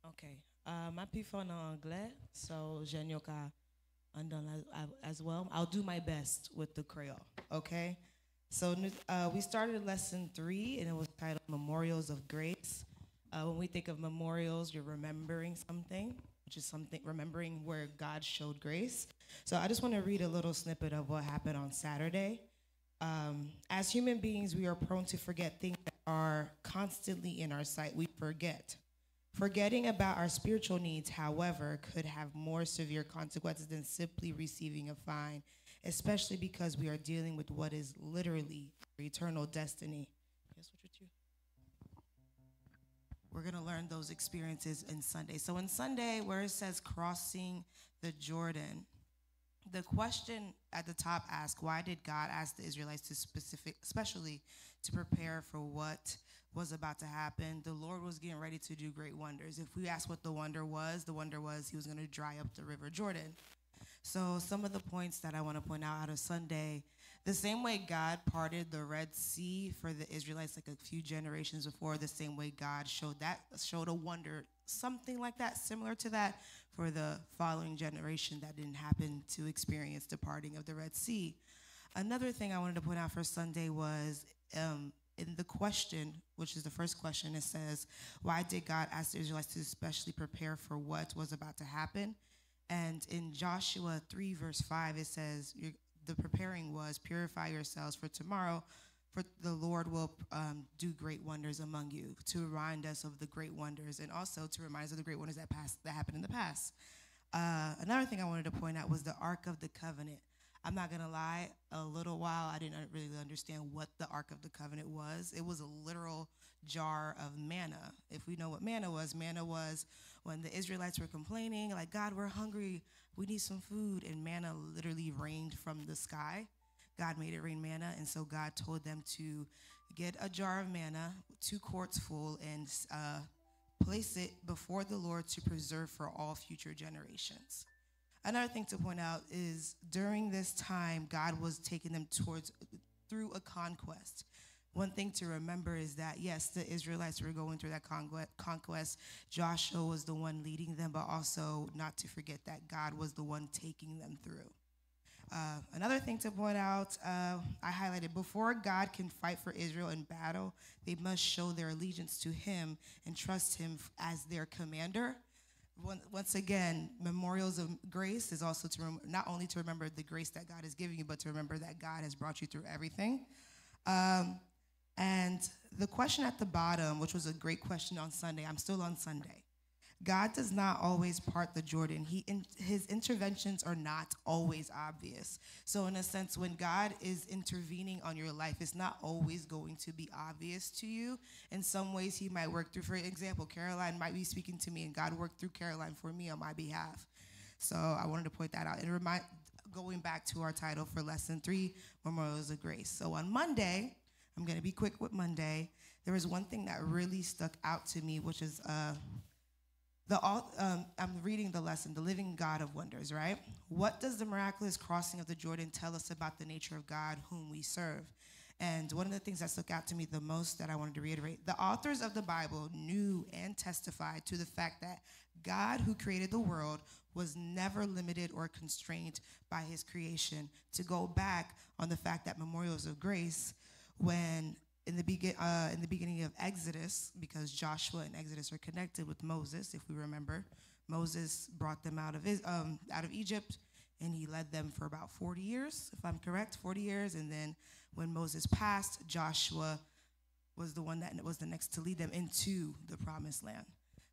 Ok. Ma pi fon en anglais, so jen yo ka andan as well. I'll do my best with the Creole, okay? So we started lesson 3, and it was titled Memorials of Grace. When we think of memorials, you're remembering something, which is something, remembering where God showed grace. So I just want to read a little snippet of what happened on Saturday. As human beings, we are prone to forget things that are constantly in our sight. We forget. Forgetting about our spiritual needs, however, could have more severe consequences than simply receiving a fine, especially because we are dealing with what is literally our eternal destiny. Yes, what you? We're going to learn those experiences in Sunday. So, in Sunday, where it says crossing the Jordan, the question at the top asks, why did God ask the Israelites especially to prepare for what was about to happen? The Lord was getting ready to do great wonders. If we ask what the wonder was he was going to dry up the river Jordan. So some of the points that I want to point out of Sunday, the same way God parted the Red Sea for the Israelites like a few generations before, the same way God showed a wonder, something like that, similar to that, for the following generation that didn't happen to experience the parting of the Red Sea. Another thing I wanted to point out for Sunday was in the question, which is the first question, it says, why did God ask the Israelites to especially prepare for what was about to happen? And in Joshua 3, verse 5, it says, the preparing was purify yourselves for tomorrow, for the Lord will do great wonders among you, to remind us of the great wonders and also to remind us of the great wonders that happened in the past. Another thing I wanted to point out was the Ark of the Covenant. I'm not gonna lie, a little while I didn't really understand what the Ark of the Covenant was. It was a literal jar of manna. If we know what manna was when the Israelites were complaining, like, God, we're hungry, we need some food, and manna literally rained from the sky. God made it rain manna, and so God told them to get a jar of manna, 2 quarts full, and place it before the Lord to preserve for all future generations. Another thing to point out is during this time, God was taking them towards through a conquest. One thing to remember is that, yes, the Israelites were going through that conquest. Joshua was the one leading them, but also not to forget that God was the one taking them through. Another thing to point out, I highlighted before God can fight for Israel in battle, they must show their allegiance to Him and trust Him as their commander. Once again, memorials of grace is also to not only to remember the grace that God is giving you, but to remember that God has brought you through everything. Um, and the question at the bottom, which was a great question on Sunday, I'm still on Sunday. God does not always part the Jordan. His interventions are not always obvious. So in a sense, when God is intervening on your life, it's not always going to be obvious to you. In some ways, he might work through, for example, Caroline might be speaking to me and God worked through Caroline for me on my behalf. So I wanted to point that out. And going back to our title for lesson 3, Memorials of Grace. So on Monday, I'm going to be quick with Monday. There was one thing that really stuck out to me, which is I'm reading the lesson, The Living God of Wonders, right? What does the miraculous crossing of the Jordan tell us about the nature of God whom we serve? And one of the things that stuck out to me the most that I wanted to reiterate, the authors of the Bible knew and testified to the fact that God, who created the world, was never limited or constrained by his creation. To go back on the fact that Memorials of Grace, when in the beginning of Exodus, because Joshua and Exodus are connected with Moses, if we remember, Moses brought them out of Egypt, and he led them for about 40 years, if I'm correct, 40 years. And then when Moses passed, Joshua was the one that was the next to lead them into the promised land.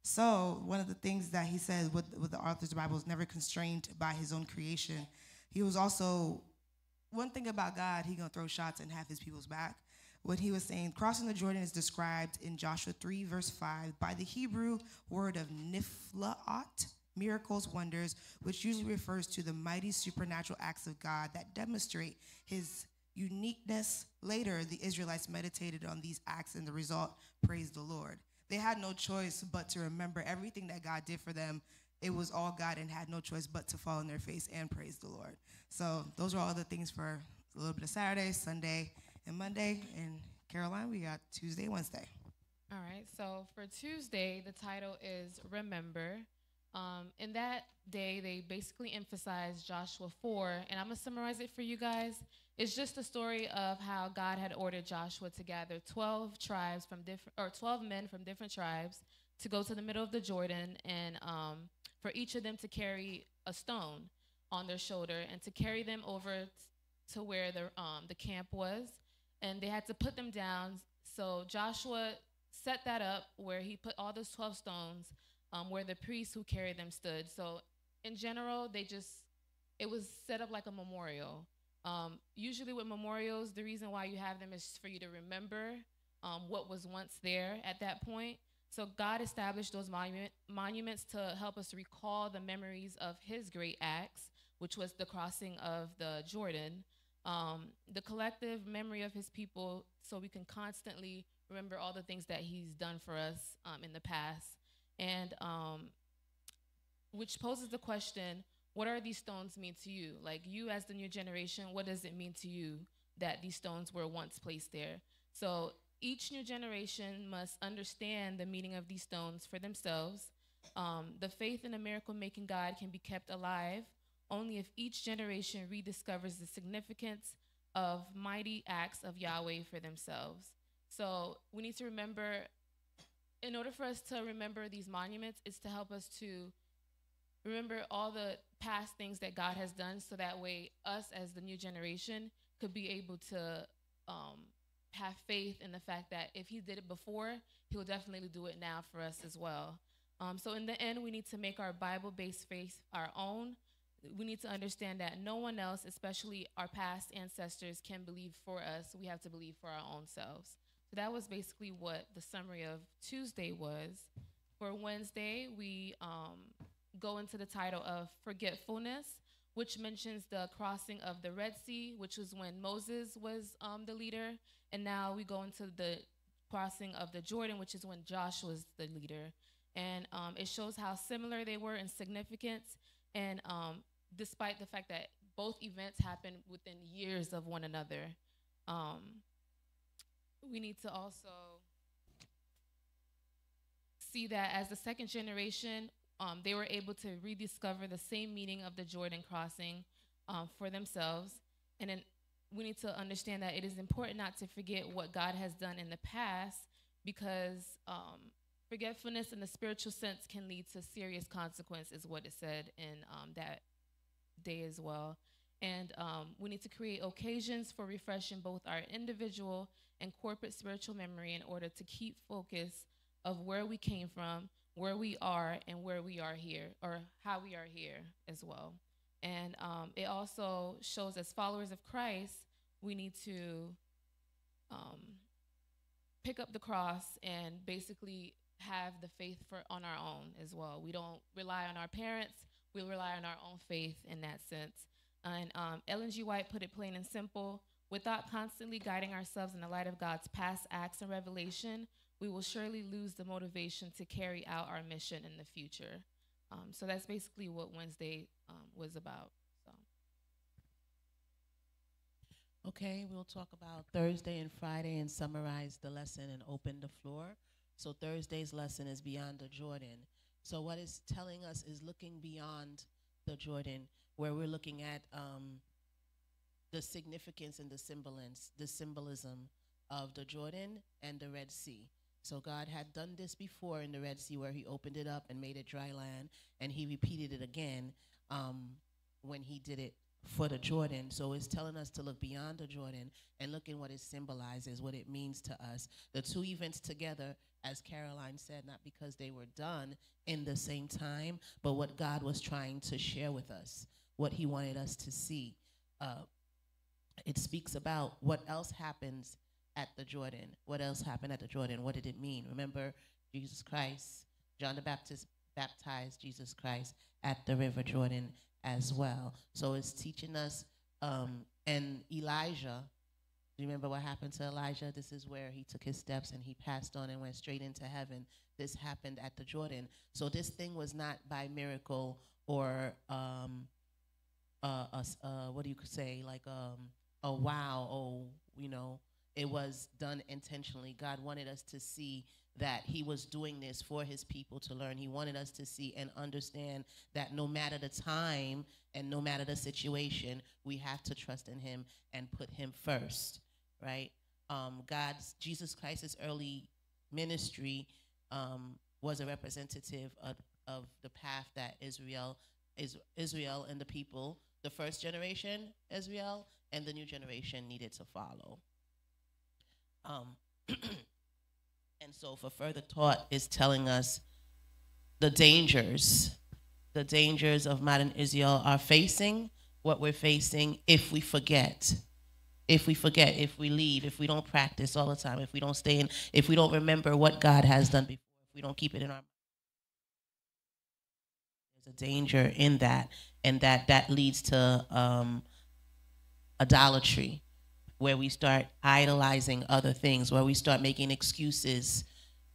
So one of the things that he said with the authors of the Bible is never constrained by his own creation. He was also, one thing about God, he gonna throw shots and have his people's back. What he was saying, crossing the Jordan is described in Joshua 3, verse 5, by the Hebrew word of niflaot, miracles, wonders, which usually refers to the mighty supernatural acts of God that demonstrate his uniqueness. Later, the Israelites meditated on these acts, and the result praised the Lord. They had no choice but to remember everything that God did for them. It was all God and had no choice but to fall on their face and praise the Lord. So those are all the things for a little bit of Saturday, Sunday, and Monday. And Caroline, we got Tuesday, Wednesday. All right. So for Tuesday, the title is Remember. In that day, they basically emphasized Joshua 4, and I'm going to summarize it for you guys. It's just a story of how God had ordered Joshua to gather 12 tribes from different, or 12 men from different tribes to go to the middle of the Jordan and for each of them to carry a stone on their shoulder and to carry them over to where the camp was. And they had to put them down. So Joshua set that up where he put all those 12 stones where the priests who carried them stood. So in general, it was set up like a memorial. Usually with memorials, the reason why you have them is for you to remember what was once there at that point. So God established those monuments to help us recall the memories of his great acts, which was the crossing of the Jordan, the collective memory of his people, so we can constantly remember all the things that he's done for us in the past. And which poses the question, what are these stones mean to you? Like, you as the new generation, what does it mean to you that these stones were once placed there? So each new generation must understand the meaning of these stones for themselves. The faith in a miracle making God can be kept alive only if each generation rediscovers the significance of mighty acts of Yahweh for themselves. So we need to remember, in order for us to remember these monuments, is to help us to remember all the past things that God has done, so that way us as the new generation could be able to have faith in the fact that if he did it before, he'll definitely do it now for us as well. So in the end, we need to make our Bible-based faith our own. We need to understand that no one else, especially our past ancestors, can believe for us. We have to believe for our own selves. So that was basically what the summary of Tuesday was. For Wednesday, we go into the title of Forgetfulness, which mentions the crossing of the Red Sea, which was when Moses was the leader. And now we go into the crossing of the Jordan, which is when Joshua was the leader. And it shows how similar they were in significance. And despite the fact that both events happened within years of one another, um, we need to also see that as the second generation, they were able to rediscover the same meaning of the Jordan crossing for themselves. And then we need to understand that it is important not to forget what God has done in the past, because forgetfulness in the spiritual sense can lead to serious consequence, is what it said in that day as well. And we need to create occasions for refreshing both our individual and corporate spiritual memory in order to keep focus of where we came from, where we are, and where we are here, or how we are here as well. And it also shows, as followers of Christ, we need to um, pick up the cross and basically have the faith for on our own as well. We don't rely on our parents. We rely on our own faith in that sense. And Ellen G. White put it plain and simple: without constantly guiding ourselves in the light of God's past acts and revelation, we will surely lose the motivation to carry out our mission in the future. So that's basically what Wednesday was about. So. Okay, we'll talk about Thursday and Friday and summarize the lesson and open the floor. So Thursday's lesson is Beyond the Jordan. So what it's telling us is looking beyond the Jordan, where we're looking at the significance and the symbolism of the Jordan and the Red Sea. So God had done this before in the Red Sea, where he opened it up and made it dry land, and he repeated it again when he did it for the Jordan. So it's telling us to look beyond the Jordan and look in what it symbolizes, what it means to us. The two events together, as Caroline said, not because they were done in the same time, but what God was trying to share with us, what he wanted us to see. It speaks about what else happens at the Jordan. What else happened at the Jordan? What did it mean? Remember, Jesus Christ, John the Baptist baptized Jesus Christ at the River Jordan as well. So it's teaching us, and Elijah, do you remember what happened to Elijah? This is where he took his steps and he passed on and went straight into heaven. This happened at the Jordan. So this thing was not by miracle or what do you say, like a wow, oh, you know, it was done intentionally. God wanted us to see that he was doing this for his people to learn. He wanted us to see and understand that no matter the time and no matter the situation, we have to trust in him and put him first, right? Jesus Christ's early ministry was a representative of the path that Israel and the people, the first generation, Israel, and the new generation needed to follow. And so for further thought is telling us the dangers of modern Israel are facing, what we're facing if we forget, if we leave, if we don't practice all the time, if we don't stay in, if we don't remember what God has done before, if we don't keep it in our mind. There's a danger in that, and that leads to idolatry, where we start idolizing other things, where we start making excuses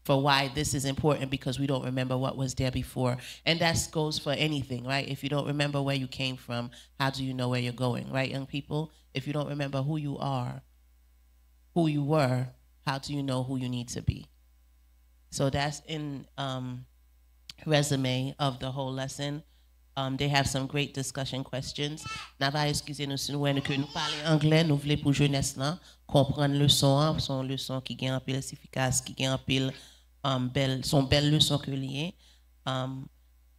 for why this is important because we don't remember what was there before. And that goes for anything, right? If you don't remember where you came from, how do you know where you're going, right, young people? If you don't remember who you are, who you were, how do you know who you need to be? So that's in resume of the whole lesson. They have some great discussion questions. N'a pas excusez-nous si nous parlons anglais, nous voulons pour jeunesse là comprendre leçon, son leçon qui gagne un peu efficace, qui gagne un peu son belle leçon que lié.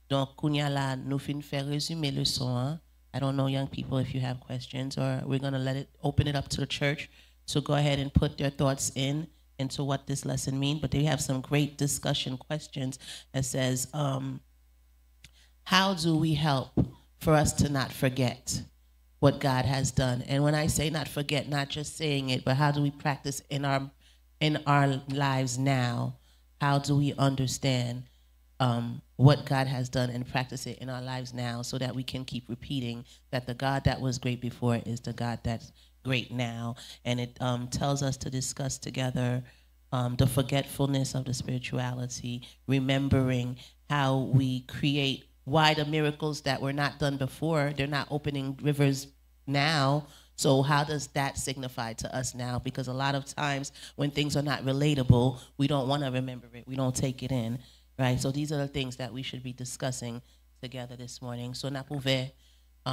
Donc kounya là nous fin faire résumer leçon. I don't know, young people, if you have questions, or we're going to open it up to the church. So go ahead and put their thoughts into what this lesson means. But they have some great discussion questions that says, how do we help for us to not forget what God has done? And when I say not forget, not just saying it, but how do we practice in our lives now? How do we understand what God has done and practice it in our lives now so that we can keep repeating that the God that was great before is the God that's great now? And it tells us to discuss together the forgetfulness of the spirituality, remembering how we create why the miracles that were not done before, they're not opening rivers now. So how does that signify to us now? Because a lot of times when things are not relatable, we don't want to remember it. We don't take it in, right? So these are the things that we should be discussing together this morning. So n'a pouvé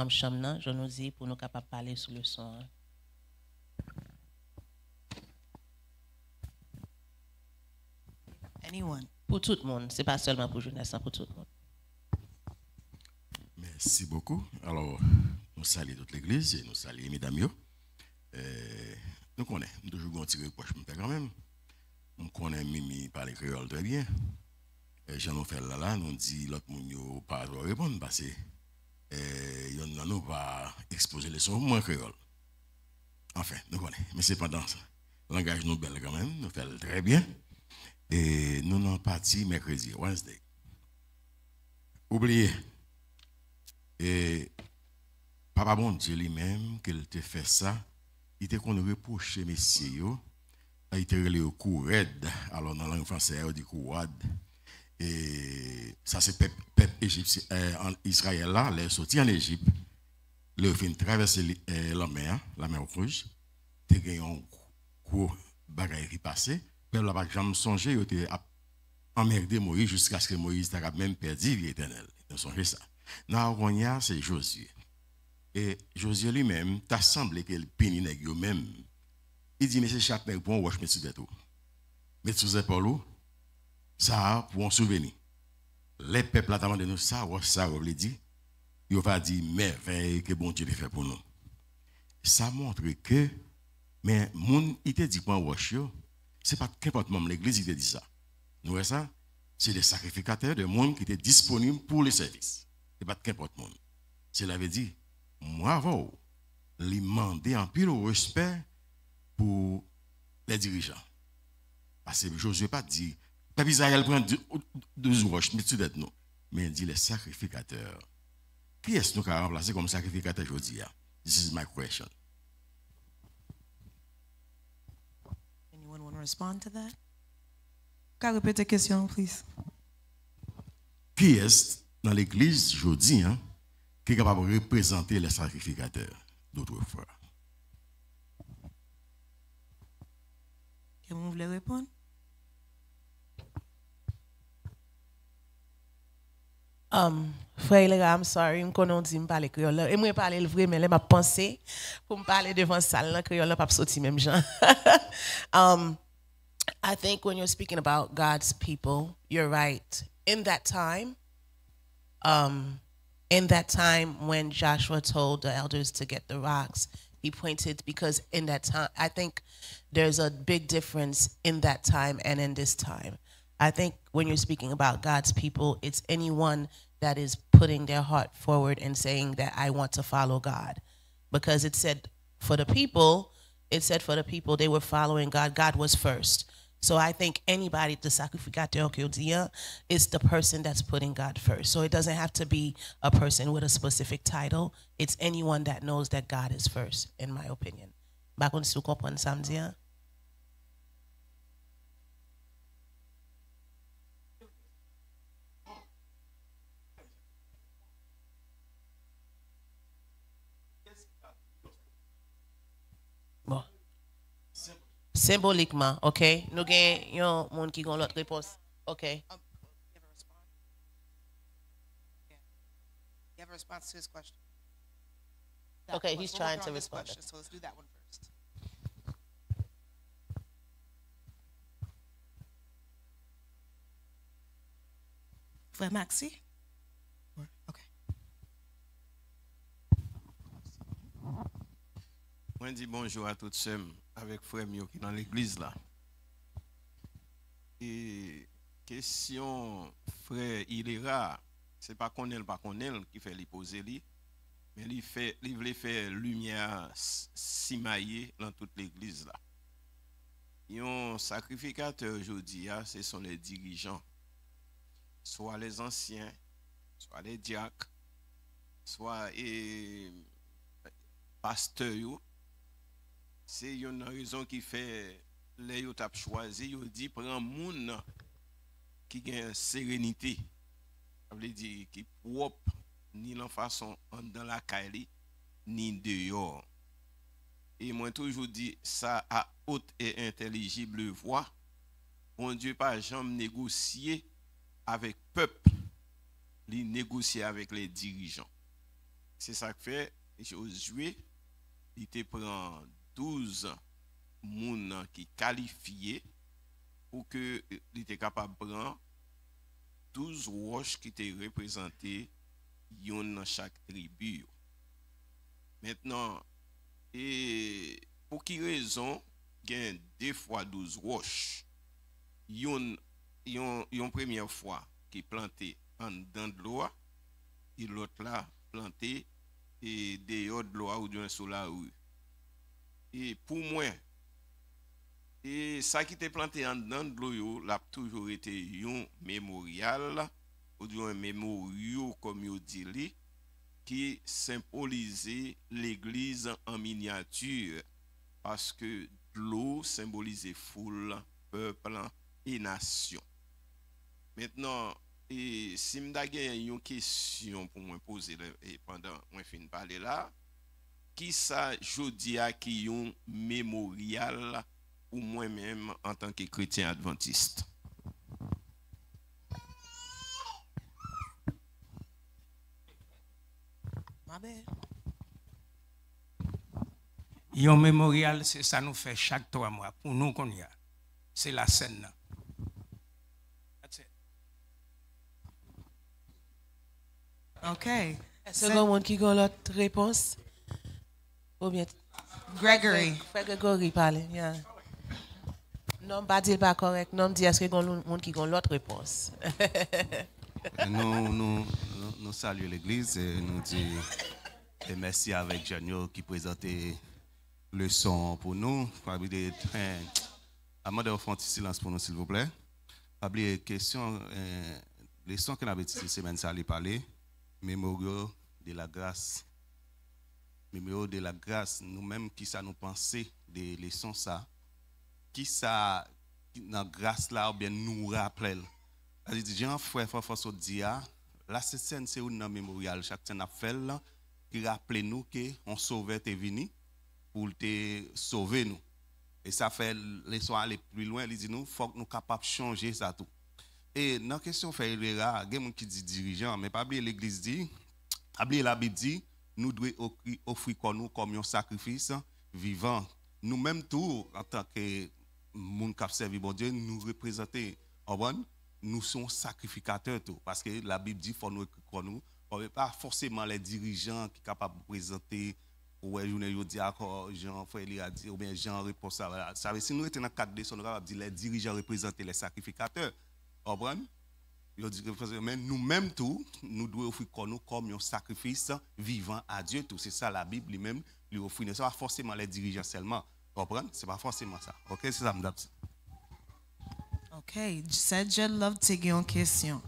chamna, je nous dis pour nous capables parler sur le son. Anyone? Pour tout le monde, c'est pas seulement pour jeunesse, pour tout le monde. Merci beaucoup. Alors, nous saluons toute l'église et nous saluons mesdames. Nous connaissons, nous toujours tiré poche quand même. Nous connaissons Mimi parler créole très bien. Jean fait là, nous dit l'autre monde pas répondre parce que nous pas exposer les sons moins créole. Enfin, nous connaissons. Mais c'est pendant ça. Le langage nous belle quand même, nous fait très bien. Et nous n'en parti mercredi, Wednesday. Oubliez. Et Papa bon Dieu lui-même, qu'il te fait ça, il te qu'on reproche messieurs, il te relé au coup raide, alors dans la langue française, on dit coup raide. Et ça c'est peuple égyptien, en Israël là, les sortis en Égypte, le fin traverser la mer Rouge, te gagné un coup bagaille qui passé, peuple n'a jamais songé, il te emmerdé Moïse jusqu'à ce que Moïse t'a même perdu l'éternel. Ils songé ça. Naogonia, c'est Josué. Et Josué lui-même, t'as semblé qu'il pénit nèg yo même. Il dit, mais c'est chaque nèg pour un wash mettre tout. Mettre sous épaule, ça pour un souvenir. Les peuples là demandé nous ça, ça veut dire, il va dire merveille que bon Dieu a fait pour nous. Ça montre que, mais moun, il te dit pour un wash yo, c'est pas qu'importe même l'église, il te dit ça. Nous voyez ça? C'est des sacrificateurs, des monde qui étaient disponibles pour le service. Et pas qu'importe monde. Cela veut dire, moi, lui demander en pile respect pour les dirigeants. Parce que Josué pas dit, peuple Israël prend 12 roches, mais tu d'être nous. Mais il dit les sacrificateurs. Qui est-ce que nous avons remplacé comme sacrificateur aujourd'hui? This is my question. Anyone want to respond to that? Can you repeat the question, please? Qui est dans l'église aujourd'hui qui est capable de représenter les sacrificateurs d'autrefois? voulez répondre? Frère Lega, I'm sorry, je connais dit me parler créole. Et moi parler le vrai mais là m'a pensé pour me parler devant salle là créole pas sorti même gens. I think when you're speaking about God's people, you're right. In that time when Joshua told the elders to get the rocks, he pointed because in that time, I think there's a big difference in that time and in this time. I think when you're speaking about God's people, it's anyone that is putting their heart forward and saying that I want to follow God. Because it said for the people, they were following God. God was first. So I think anybody, the sacrificateur is the person that's putting God first. So it doesn't have to be a person with a specific title. It's anyone that knows that God is first, in my opinion. Bakon si vous comprenez ça me dit, hein? Bon. Symboliquement, OK? Nous avons un monde qui a l'autre réponse. OK. You have a response to his question. Okay, he's We're trying working to on this respond. question, so let's do that one first. Frère Maxi? Okay. Moi, je dis bonjour à toutes ceux avec frère Mio qui est dans l'église là. Et question, frère, il est rare. C'est pas qu'on est qui fait les poser lui, mais il veut faire lumière simaillée dans toute l'église là. Un sacrificateur aujourd'hui, ce sont les dirigeants, soit les anciens, soit les diacres, soit les pasteurs. C'est une raison qui fait les yo t'a choisi, yo dit prend moun qui gagne sérénité. Ça veut dire qui propre ni la façon dans la caille ni dehors. Et moi toujours dit ça à haute et intelligible voix. Mon Dieu pas jamais négocier avec peuple, il négocier avec les dirigeants. C'est ça que fait Josué, il te prend 12 moun qui qualifiés pour que il était capable de prendre 12 roches qui étaient représentées dans chaque tribu. Maintenant, et pour qui raison, il y a 2 fois 12 roches. Yon première fois qui planté en dedans de l'eau et l'autre là planté et dehors de l'eau ou bien sur la rue. Et pour moi, et ça qui était planté en dedans de l'eau, l'a toujours été un mémorial, ou bien un mémorial comme on dit, qui symbolisait l'église en miniature, parce que l'eau symbolisait foule, peuple et nation. Maintenant, et si je avez une question pour me poser pendant que je finis de parler là, qui ça jodi a qui un mémorial pour moi-même en tant que chrétien adventiste? Un mémorial, c'est ça nous fait chaque 3 mois. Pour nous qu'on y a. C'est la scène. OK. Est-ce que quelqu'un qui a l'autre réponse? Ou bien Gregory. Frère Gregory parle. Yeah. Non, pas dire pas correct. Non, dit est-ce que quelqu'un qui a l'autre réponse? Nous saluons l'église et nous disons merci avec Janio qui présentait le son pour nous. Avant de faire un silence pour nous, s'il vous plaît. Oubliez question, les sons qu'on avait dit cette semaine, ça allait parler. Mémorial de la grâce. Mémorial de la grâce, nous-mêmes, qui ça nous pensait des leçons ça. Qui ça, dans la grâce là, ou bien nous rappelle. Je dis, Jean frère, François Dia, la scène, c'est un mémorial. Chaque scène a fait là, qui rappelle nous qu'on sauveur est venu pour te sauver nous. Et ça fait, les soins aller plus loin, il dit nous, il faut que nous soyons capables de changer ça tout. Et dans la question fait il y a des gens qui disent dirigeant, mais pas oublier l'église dit, pas oublier la Bible dit, nous devons offrir nous comme un sacrifice vivant. Nous-mêmes tout, en tant que monde qui servi bon Dieu, nous représenter. Nous sommes sacrificateurs tout. Parce que la Bible dit, il faut nous écrire nous. On ne pas forcément les dirigeants qui sont capables de présenter. Ouais, je dis encore, Jean-Frère a dit, ou bien Jean répond ça. Ça veut dire, si nous étions dans le cadre de son rapport, les dirigeants représentent les sacrificateurs. Mais nous-mêmes tout, nous devons offrir nous comme un sacrifice vivant à Dieu. Tout c'est ça la Bible lui-même lui offre. Ce n'est pas forcément les dirigeants seulement. Comprendre? Ce n'est pas forcément ça. Ok, c'est ça, madame. Ok, said je love to get en question.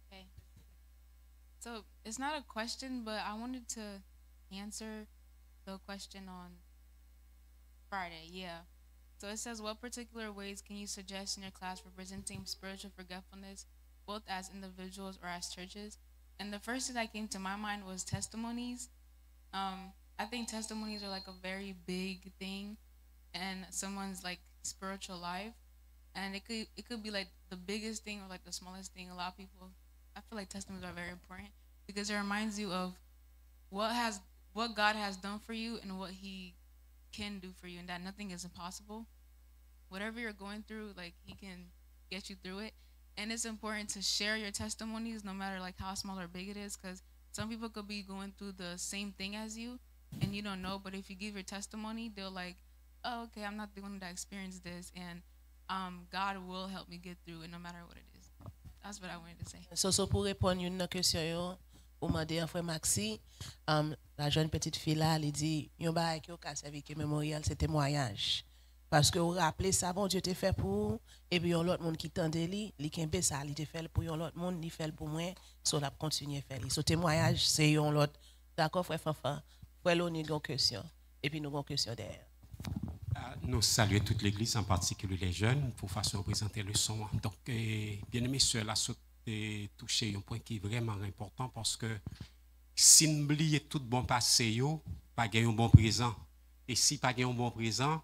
Okay. So it's not a question, but I wanted to answer the question on Friday. Yeah. So it says, what particular ways can you suggest in your class for presenting spiritual forgetfulness, both as individuals or as churches? And the first thing that came to my mind was testimonies. I think testimonies are like a very big thing in someone's like spiritual life, and it could be like the biggest thing or like the smallest thing. A lot of people, I feel like testimonies are very important because it reminds you of what God has done for you and what He can do for you, and that nothing is impossible. Whatever you're going through, like He can get you through it. And it's important to share your testimonies, no matter like how small or big it is, because some people could be going through the same thing as you and you don't know. But if you give your testimony, they'll like, oh, okay, I'm not the one that experienced this, and God will help me get through it no matter what it is. That's what I wanted to say. So pour répondre à une question, vous demandez à frère Maxi, la jeune petite fille là, elle dit, yon ba qui au cas servi que mémorial, c'est témoignage. Parce que vous rappelez ça, bon Dieu t'a fait pour, et puis yon l'autre monde qui tende li kembe ça, li te fait pour yon l'autre monde, li fait pour moi, so la continuer faire li. So témoignage, c'est yon l'autre. D'accord, frère Fanfan? Frère Loni, une question. Et puis nous avons une question derrière. Nous saluons toute l'Église, en particulier les jeunes, pour façon de présenter le son. Donc, bien aimé, cela a touché un point qui est vraiment important parce que si nous oublions tout bon passé, pas gagner un bon présent. Et si pas gagner un bon présent,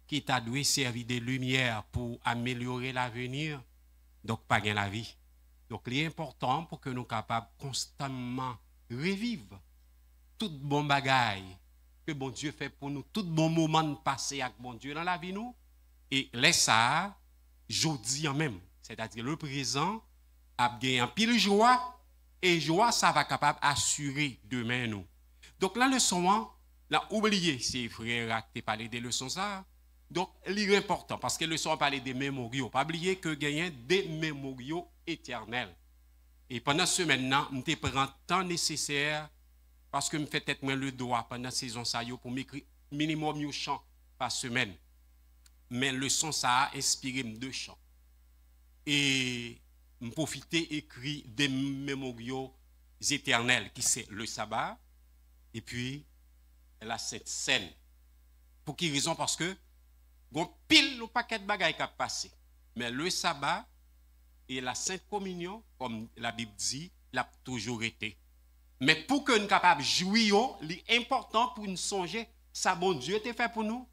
qui t'a dû servir de lumière pour améliorer l'avenir, donc pas gagner la vie. Donc, il est important pour que nous soyons capables constamment revivre tout bon bagaille que bon Dieu fait pour nous, tout bon moment de passer avec bon Dieu dans la vie nous, et laisse ça, jodi en même, c'est-à-dire le présent, a gagné en pile joie, et joie ça va capable assurer demain nous. Donc la leçon, là oublié, c'est frère qui parlé des leçons ça. Donc c'est important parce que le leçon parler des mémoriaux, pas oublier que gagner des mémoriaux éternels. Et pendant ce maintenant, on te prend le temps nécessaire parce que je fais peut-être le droit pendant la saison ça pour m'écrire minimum 1 chant par semaine. Mais le son ça a inspiré 2 chants. Et je profite écrire des mémoriaux éternels qui c'est le sabbat et puis la Sainte Seine. Pour quelle raison? Parce que gon pile le paquet de bagages qui a passé. Mais le sabbat et la Sainte Communion, comme la Bible dit, l'a toujours été. Mais pour que nous soyons capables de jouir, c'est important pour nous songer, ça bon Dieu t'a fait pour nous,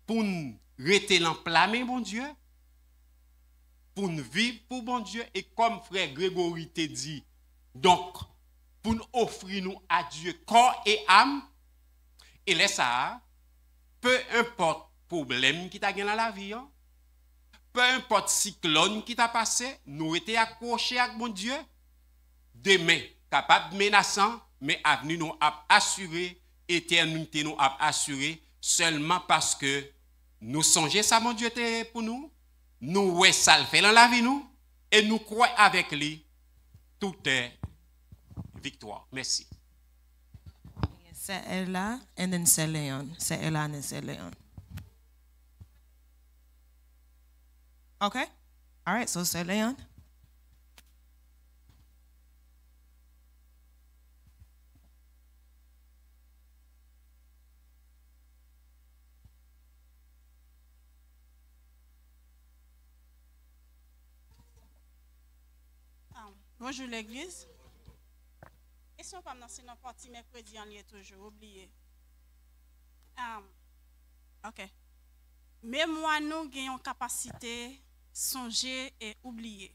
pour nous rester dans la main, bon Dieu, pour nous vivre pour bon Dieu, et comme frère Grégory t'a dit, donc, pour nous offrir nous à Dieu corps et âme, et laisse ça, peu importe le problème qui t'a gagné dans la vie, peu importe le cyclone qui t'a passé, nous étions accrochés avec mon Dieu, demain, capable menaçant, mais avenir nous a assuré, éternité nous a assuré, seulement parce que nous songeons ça, mon Dieu, pour nous, nous ouais ça le fait dans la vie nous, et nous croyons avec lui, tout est victoire. Merci. C'est Ella, and then c'est Léon. C'est Ella, and then c'est Léon. Okay. All right, so c'est Léon. Bonjour l'église. Question pas dans une partie mercredi on y est toujours oublié. OK. Mais moi nous gagnons capacité songer et oublier.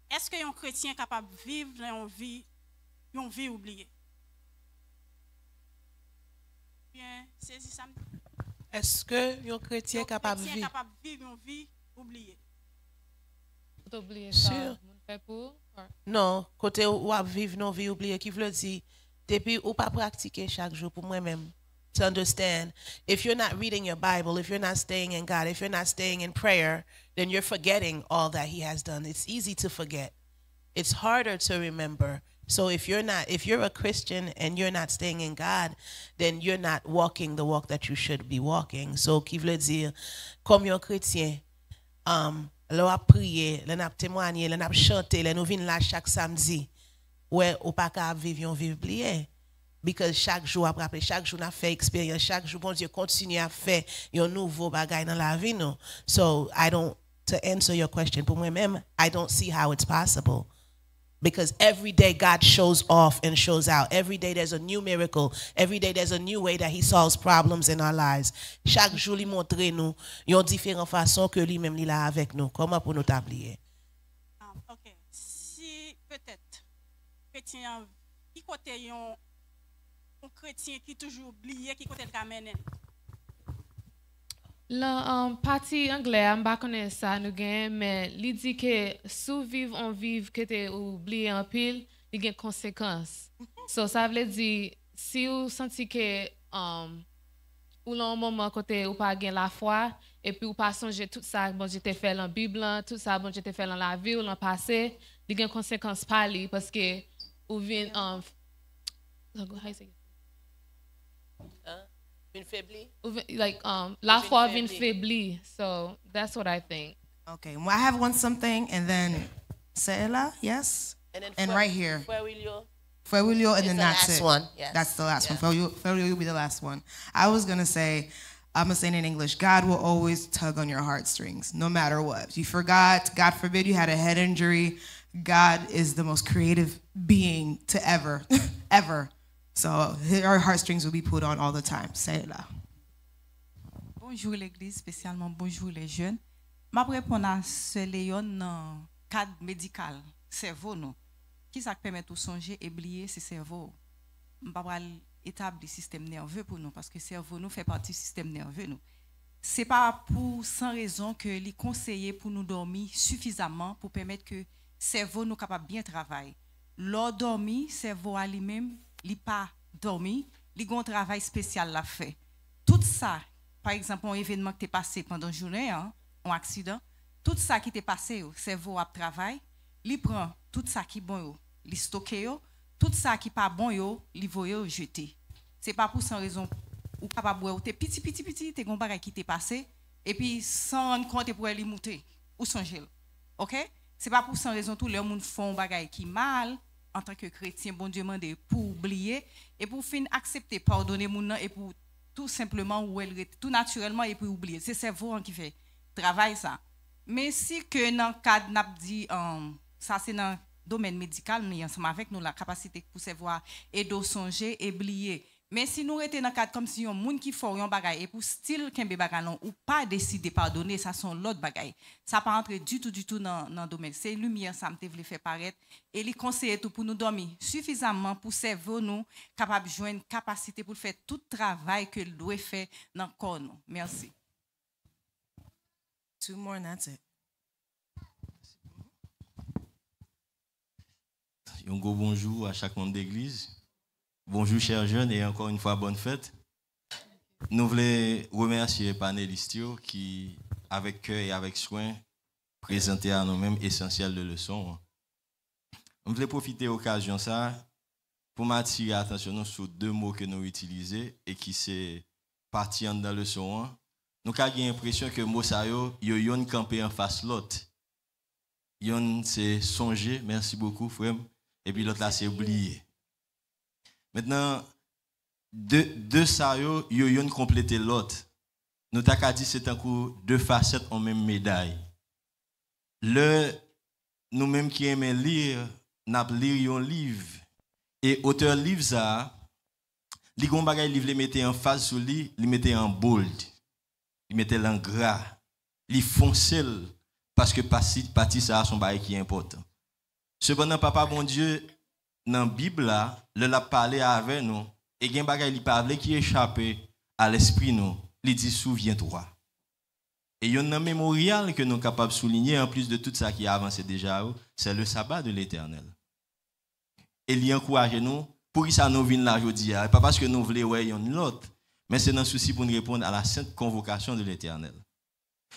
Est-ce que un chrétien est capable de vivre une vie oubliée? Bien, c'est ça. Est-ce que un chrétien est capable de vivre? Capable de vivre une vie oubliée? Oublier Sûr. ça. Moun fait pour? Non, côté ou à vivre non vie oubliée qui veut dire depuis ou pas pratiquer chaque jour pour moi-même. To understand, if you're not reading your Bible, if you're not staying in God, if you're not staying in prayer, then you're forgetting all that He has done. It's easy to forget. It's harder to remember. So if you're a Christian and you're not staying in God, then you're not walking the walk that you should be walking. So qui veut dire, comme un chrétien, l'on a prié, l'on a témoigné, l'on a chanté, l'on vient là chaque samedi, ouais, ou pas qu'à vivre un vie oublié. Because chaque jour après chaque jour n'a fait expérience, chaque jour bon Dieu continue à faire un nouveau bagage dans la vie nous. So to answer your question pour moi-même, I don't see how it's possible. Because every day God shows off and shows out. Every day there's a new miracle. Every day there's a new way that He solves problems in our lives. Chaque jour il montre nous une différente façon que lui-même il a avec nous. Comment pour nous t'applier? OK. Si peut-être chrétien qui côté un chrétien qui toujours oublié qui côté le camène. La partie anglais, je ne connais pas ça, nous gagnons, mais il dit que si vivre on vive que tu oublié en pile, il y a des conséquences. So, ça veut dire, si vous sentez que ou l'un moment côté ou pas gain la foi, et puis ou pas songer tout ça, bon, j'étais fait dans la Bible, tout ça, bon, j'étais fait dans la vie ou dans le passé, il y a des conséquences par lui, parce que ou vient, how you say it? Like la foi vient faibli, so that's what I think. Okay, well, I have something, and then Seela, yes, and right here. Fuerilio, and then that's it. One. Yes. That's the last one. Fuerilio will be the last one. I was gonna say, I'm gonna say it in English. God will always tug on your heartstrings, no matter what. You forgot, God forbid, you had a head injury. God is the most creative being to ever, ever. So our heartstrings will be put on all the time. Seela. Bonjour l'église, spécialement bonjour les jeunes. Je vais répondre à ce Léon dans le cadre médical, cerveau nous. Qui ça permet de songer et oublier ce cerveau? Je ne vais pas établir le système nerveux pour nous parce que le cerveau nous fait partie du système nerveux nous. Ce n'est pas pour sans raison que les conseillers pour nous dormir suffisamment pour permettre que le cerveau nous capable bien travailler. Lors dormir, le cerveau à lui-même, il pas dormi, il a un travail spécial à faire. Tout ça, par exemple, un événement qui t'est passé pendant la journée, un accident, tout ça qui t'est passé, le cerveau a travaillé, il prend tout ça qui est bon, il stocke, tout ça qui n'est pas bon, il va jeter. Ce n'est pas pour sans raison ou capable ou t'es petit, t'es un bagage qui t'est passé, et puis sans rendre compte pour aller monter ou songer. OK? Ce n'est pas pour sans raison tout le monde font un bagage qui mal. En tant que chrétien, bon Dieu demande pour oublier et pour fin accepter, pardonner mon nom et pour tout simplement ou tout naturellement et pour oublier. C'est cerveau qui fait travail ça. Mais si que dans le cadre n'a dit ça c'est dans le domaine médical, mais ensemble avec nous la capacité pour savoir et de songer et oublier. Mais si nous étions dans le cadre comme si un monde qui fait un bagay et pour style kembe bagay ou pas décider pardonner, ça sont l'autre bagay. Ça pas entrer du tout dans le domaine. C'est lumière ça me voulait faire paraître et les conseiller tout pour nous dormir suffisamment pour cerveau nous capable joindre capacité pour faire tout travail que doit faire dans le corps nous. Merci. 2 more and that's it. Un gros bonjour à chaque membre d'église. Bonjour chers jeunes et encore une fois bonne fête. Nous voulons remercier les panélistes qui, avec cœur et avec soin, présentaient à nous-mêmes essentiel de leçons. Nous voulons profiter de l'occasion ça pour m'attirer l'attention sur 2 mots que nous utilisons et qui sont partis dans la leçon. Nous avons l'impression que mot ça yon campé en face l'autre. Yon c'est songer, merci beaucoup frère, et puis l'autre là c'est oublier. Maintenant, deux ça yon compléter l'autre. Nous t'avons dit c'est un coup 2 facettes en même médaille. Nous-mêmes qui aimons lire n'a lire un livre et auteur livre ça li gon bagay livre li mettait en face sur lui, li mettait en bold, il mettait en gras, li foncé parce que partie ça son bagay qui est important. Cependant papa bon Dieu dans Bible là, le l'a parlé avec nous et gen bagay li parle qui échappé à l'esprit nous, li dit souviens-toi. Et il y a un mémorial que nous sommes capables de souligner, en plus de tout ça qui a avancé déjà, c'est le sabbat de l'Éternel. Et il encourage nous, pour que ça nous vienne là aujourd'hui, pas parce que nous voulons ouais l'autre, mais c'est un souci pour nous répondre à la sainte convocation de l'Éternel.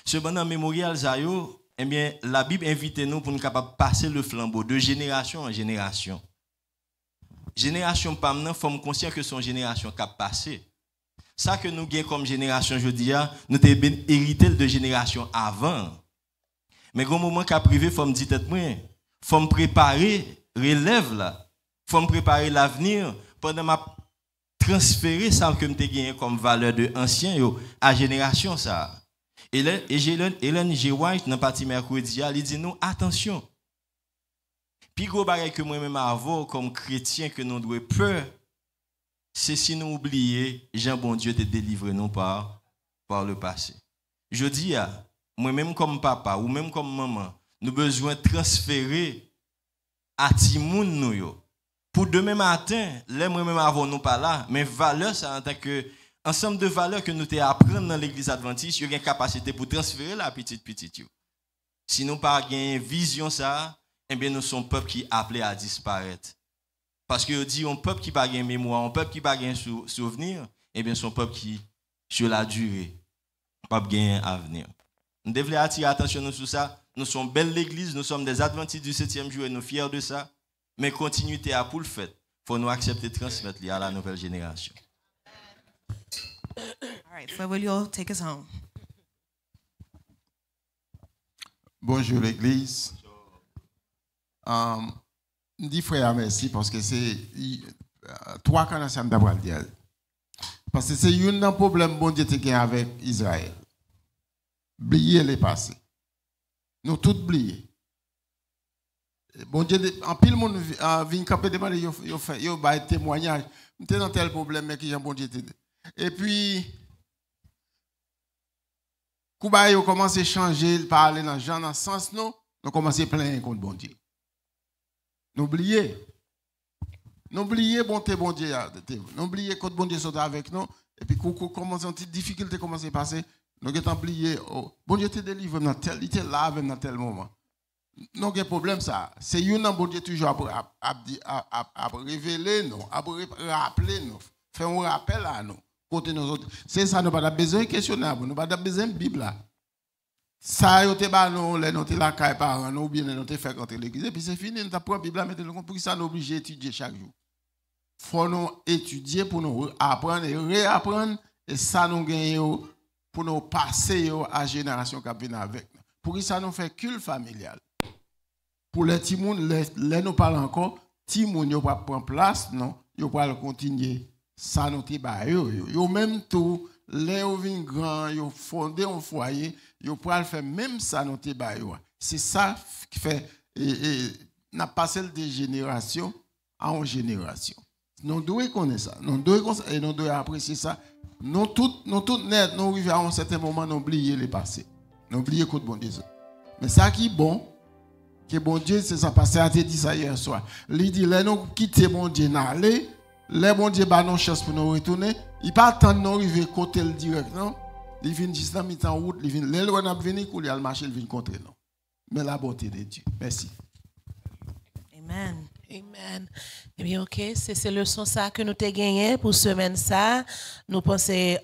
Cependant, mémorial, eh bien, la Bible invite nous pour nous capables de passer le flambeau de génération en génération. Génération par maintenant, faut conscient que son génération qui a passé. Ça que nous gagnons comme génération, je dis, nous avons hérité de génération avant. Mais au moment qu'a privé, il faut me dire tête moi, il faut me préparer, relève là, il faut me préparer l'avenir pendant ma transférer ça que me gagné comme valeur de ancien à génération ça. Et Hélène G. White dans partie mercredi, il dit nous attention. Puis gros bagay que moi-même avoir comme chrétien que nous devons peur. C'est si nous oublions, Jean bon Dieu te délivre nous par le passé. Je dis à moi-même comme papa ou même comme maman, nous avons besoin de transférer à Timoun nous yo. Pour demain matin, les moi-même avons nous pas là, mais valeur ça en tant que ensemble de valeurs que nous te apprendre dans l'église adventiste, il y a une capacité pour transférer la petite yo. Si nous pas une vision ça, eh bien nous sommes peuple qui appelé à disparaître. Parce que dit un peuple qui n'a pas de mémoire, un peuple qui n'a pas de souvenir, eh bien son peuple qui, sur la durée, n'a pas de avenir. Nous devons attirer attention sur ça. Nous sommes belle l'église, nous sommes des adventistes du 7e jour et nous sommes fiers de ça. Mais continuité à pour le fait, il faut nous accepter de transmettre à la nouvelle génération. All right, Fabio, take us home. Bonjour l'église. Je dis frère merci parce que c'est trois canaux ça me d'avoir dire. Parce que c'est un problème bon Dieu qui avec Israël. Oublier les passés. Nous tous oubliés. Bon Dieu en pile monde vient camper demander yo ba témoignage. M'était dans tel problème mais qui Jean bon Dieu et puis Kouba yo commencé à changer, parler dans genre dans sens nous commencé à plaindre contre bon Dieu. N'oubliez bonté bon Dieu, n'oubliez que bon Dieu soit avec nous et puis commence une petite difficulté commence à passer, nous avons oublié bon Dieu te délivre dans tel il était là dans tel moment. Non pas problème ça, c'est une bon Dieu toujours à révéler nous, à rappeler nous, faire un rappel à nous côté nous autres. C'est ça nous pas besoin de questionnaire, nous pas besoin de Bible là. Ça yo te ba nous les nous te la caille parents nous bien nous te faire rentrer l'église et puis c'est fini nous prend Bible mettre le compte pour ça nous obligé étudier chaque jour. Faut nous étudier pour nous apprendre et réapprendre et ça nous gagner pour nous passer à génération qui vient avec nous. Pour ça nous fait culte familial. Pour les petits moun les nous parle encore petit moun yo pas prendre place non, yo pas continuer ça nous te ba yo même tout les ou vin grand yo fondé un foyer yo pral faire même ça dans tes bayo. C'est ça qui fait et n'a passé de génération en génération. Nous devons connaître ça. Nous devons apprécier ça. Nous tous net nous arrivons à un certain moment nous oublier les passés. Nous oublier que bon Dieu. Mais ça qui est bon que bon Dieu c'est ça passé à te dit ça hier soir. Il dit les nous quitter bon Dieu n'aller les bon Dieu ba non chance pour nous retourner. Il pas attendre nous arriver côté le direct non. Il vient juste dans mi-temps route, il vient les loin venir couler al marcher, il vient contrer nous. Mais la bonté de Dieu. Merci. Amen. Amen. Eh bien, OK, c'est leçon ça que nous t'ai gagné pour semaine ça. Nous pensons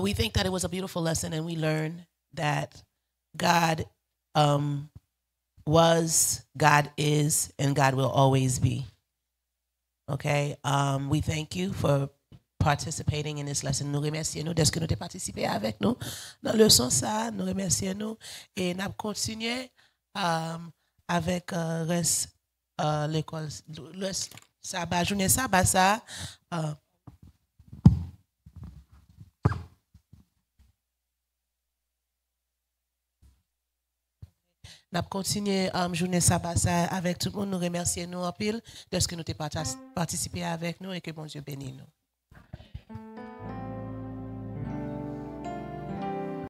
we think that it was a beautiful lesson and we learned that God was, God is, and God will always be. Okay? We thank you for participating in this lesson. Nous remercions nous d'être que nous t'ai participé avec nous dans le leçon ça. Nous remercions nous et nous continuons avec reste l'école ça va journée ça bah ça Nous avons continué journée sabbat avec tout le monde. Nous remercions nous en pile de ce que nous avons participé avec nous et que bon Dieu bénisse nous.